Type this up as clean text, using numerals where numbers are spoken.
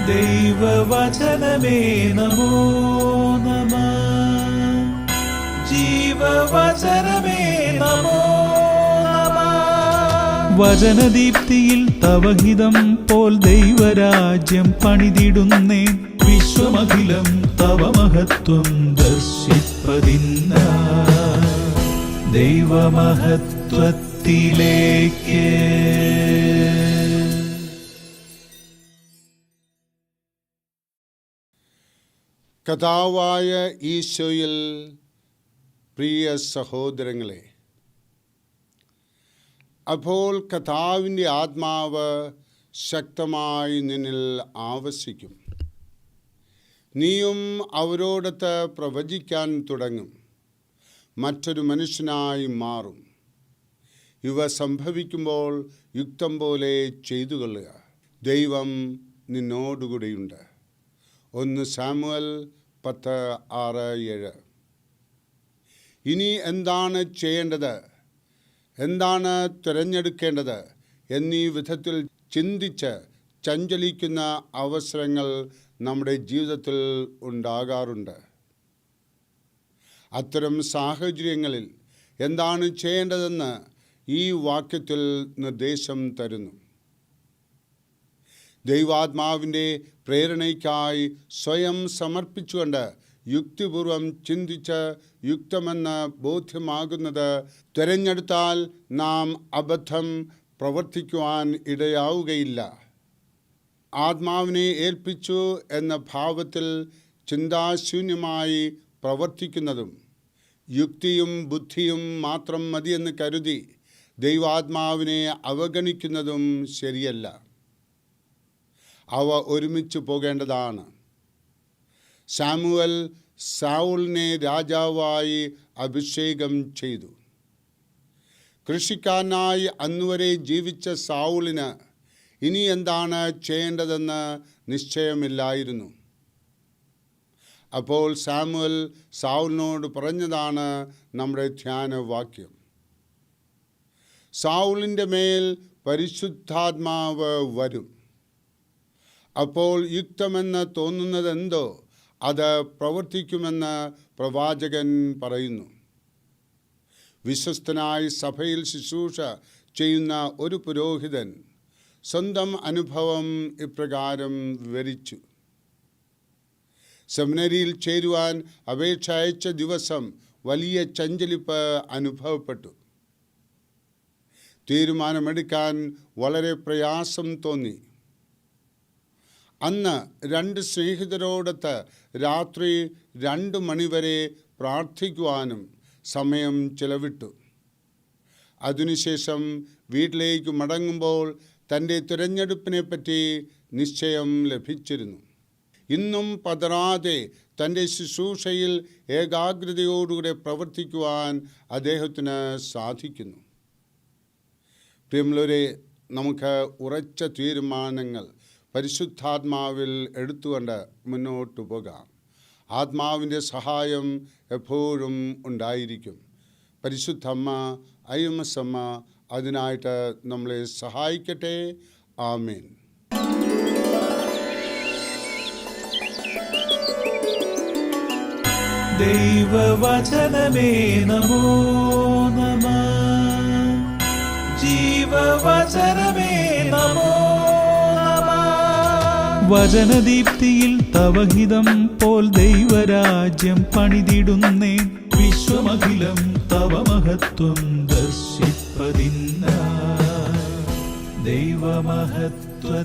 ദൈവവചനമേ നമോ നമഃ. ജീവവചനമേ നമോ നമഃ. വചനദീപ്തിയിൽ തവഹിതം പോൽ ദൈവരാജ്യം പണിതിടുന്നേ. വിശ്വമഖിലം തവ മഹത്വം ദർശിപ്പതിന്ന ദൈവമഹത്വത്തിലേക്ക്. കർത്താവായ ഈശോയിൽ പ്രിയ സഹോദരങ്ങളെ, അപ്പോൾ കർത്താവിൻ്റെ ആത്മാവ് ശക്തമായി നിന്നിൽ ആവസിക്കും. നീയും അവരോടൊത്ത് പ്രവചിക്കാൻ തുടങ്ങും. മറ്റൊരു മനുഷ്യനായി മാറും. ഇവ സംഭവിക്കുമ്പോൾ യുക്തം പോലെ ചെയ്തു കൊള്ളുക. ദൈവം നിന്നോടുകൂടിയുണ്ട്. 1 സാമുവൽ 10:6-7. ഇനി എന്താണ് ചെയ്യേണ്ടത്, എന്താണ് തിരഞ്ഞെടുക്കേണ്ടത് എന്നീ വിധത്തിൽ ചിന്തിച്ച് ചഞ്ചലിക്കുന്ന അവസരങ്ങൾ നമ്മുടെ ജീവിതത്തിൽ ഉണ്ടാകാറുണ്ട്. അത്തരം സാഹചര്യങ്ങളിൽ എന്താണ് ചെയ്യേണ്ടതെന്ന് ഈ വാക്യത്തിൽ നിർദ്ദേശം തരുന്നു. ദൈവാത്മാവിൻ്റെ പ്രേരണയ്ക്കായി സ്വയം സമർപ്പിച്ചുകൊണ്ട് യുക്തിപൂർവം ചിന്തിച്ച് യുക്തമെന്ന് ബോധ്യമാകുന്നത് തിരഞ്ഞെടുത്താൽ നാം അബദ്ധം പ്രവർത്തിക്കുവാൻ ഇടയാവുകയില്ല. ആത്മാവിനെ ഏൽപ്പിച്ചു എന്ന ഭാവത്തിൽ ചിന്താശൂന്യമായി പ്രവർത്തിക്കുന്നതും യുക്തിയും ബുദ്ധിയും മാത്രം മതിയെന്ന് കരുതി ദൈവാത്മാവിനെ അവഗണിക്കുന്നതും ശരിയല്ല. അവ ഒരുമിച്ച് പോകേണ്ടതാണ്. സാമുവൽ സൗലിനെ രാജാവായി അഭിഷേകം ചെയ്തു. കൃഷിക്കാരനായി അന്നുവരെ ജീവിച്ച സൗലിന് ഇനി എന്താണ് ചെയ്യേണ്ടതെന്ന് നിശ്ചയമില്ലായിരുന്നു. അപ്പോൾ സാമുവൽ സൗലിനോട് പറഞ്ഞതാണ് നമ്മുടെ ധ്യാനവാക്യം. സൗലിൻ്റെ മേൽ പരിശുദ്ധാത്മാവ് വരും. അപ്പോൾ യുക്തമെന്ന് തോന്നുന്നതെന്തോ അത് പ്രവർത്തിക്കുമെന്ന് പ്രവാചകൻ പറയുന്നു. വിശ്വസ്തനായി സഭയിൽ ശുശ്രൂഷ ചെയ്യുന്ന ഒരു പുരോഹിതൻ സ്വന്തം അനുഭവം ഇപ്രകാരം വിവരിച്ചു. സെമിനറിയിൽ ചേരുവാൻ അപേക്ഷ അയച്ച ദിവസം വലിയ ചഞ്ചലിപ്പ് അനുഭവപ്പെട്ടു. തീരുമാനമെടുക്കാൻ വളരെ പ്രയാസം തോന്നി. അന്ന് 2 സ്നേഹിതരോടൊത്ത് രാത്രി 2 മണിവരെ പ്രാർത്ഥിക്കുവാനും സമയം ചെലവിട്ടു. അതിനുശേഷം വീട്ടിലേക്ക് മടങ്ങുമ്പോൾ തൻ്റെ തിരഞ്ഞെടുപ്പിനെപ്പറ്റി നിശ്ചയം ലഭിച്ചിരുന്നു. ഇന്നും പതറാതെ തൻ്റെ ശുശ്രൂഷയിൽ ഏകാഗ്രതയോടുകൂടെ പ്രവർത്തിക്കുവാൻ അദ്ദേഹത്തിന് സാധിക്കുന്നു. പ്രിയമുള്ളവരെ, നമുക്ക് ഉറച്ച തീരുമാനങ്ങൾ പരിശുദ്ധാത്മാവിൽ എടുത്തുകൊണ്ട് മുന്നോട്ട് പോകാം. ആത്മാവിൻ്റെ സഹായം എപ്പോഴും ഉണ്ടായിരിക്കും. പരിശുദ്ധമ്മ ഐഎംഎസ് അതിനായിട്ട് നമ്മളെ സഹായിക്കട്ടെ. ആമേൻ. ദൈവവചനമേ നമോ നമഃ. ജീവവചനമേ നമോ നമഃ. വചനദീപ്തിയിൽ തവഹിതം പോൽ ദൈവരാജ്യം പണിതിടുന്നേ. വിശ്വമഖിലം തവ മഹത്വം ദർശിപ്പതിന്ന ദൈവമഹത്വത്തിലേക്ക്.